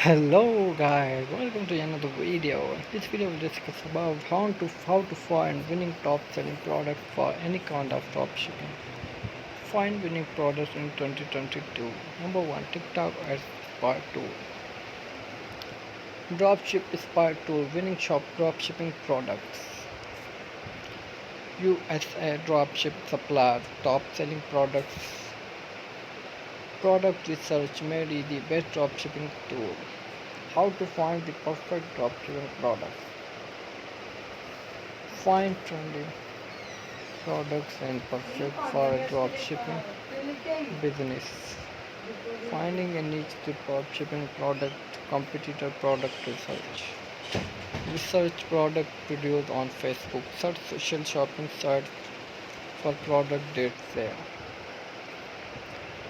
Hello guys, welcome to another video. In this video we'll discuss about how to find winning top selling products for any kind of dropshipping. Find winning products in 2022. Number 1, TikTok as part 2. Dropship is part 2. Winning shop dropshipping products. USA dropship supplier top selling products. Product research made easy best dropshipping tool. How to find the perfect dropshipping product. Find trendy products and perfect for a dropshipping business. Finding a niche to dropshipping product, competitor product research. Research product videos on Facebook. Search social shopping sites for product dates there.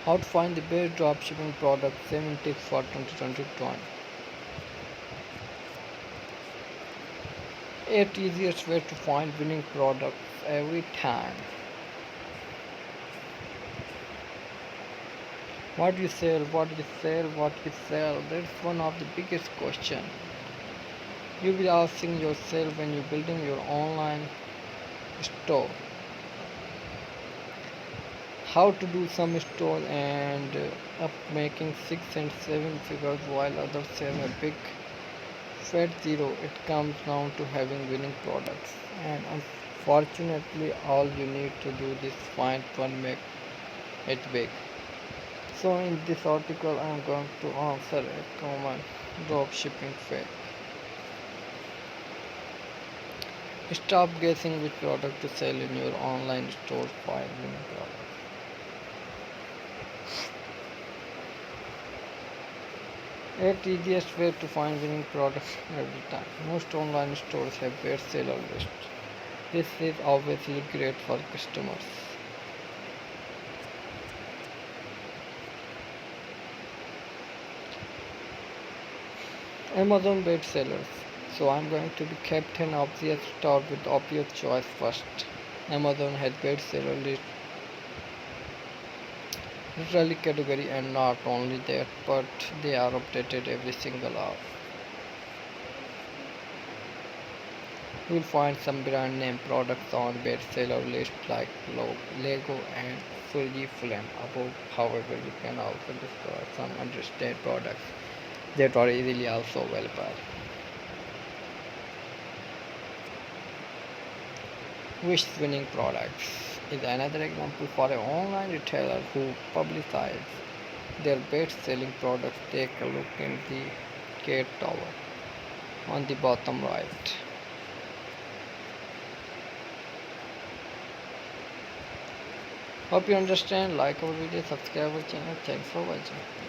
How to find the best dropshipping product, 7 tips for 2022. 8 easiest way to find winning products every time. What you sell, what you sell, what you sell. That's one of the biggest questions you will be asking yourself when you're building your online store. How to do some stores and up making 6 and 7 figures while others have a big fat zero. It comes down to having winning products, and unfortunately all you need to do is find one, make it big. So in this article I am going to answer a common dropshipping fact. Stop guessing which product to sell in your online store. Find winning product. 8 easiest way to find winning products every time. Most online stores have bestseller lists. This is obviously great for customers. Amazon bestsellers. So I'm going to be Captain Obvious start with obvious choice first. Amazon has bestseller list literally category, and not only that but they are updated every single hour. You will find some brand name products on bestseller list like Lego and Fujifilm above. However, you can also discover some understated products that are easily also available. Wish winning products is another example for an online retailer who publicizes their best selling products. Take a look in the cat tower on the bottom right. Hope you understand. Like our video, subscribe our channel. Thanks for watching.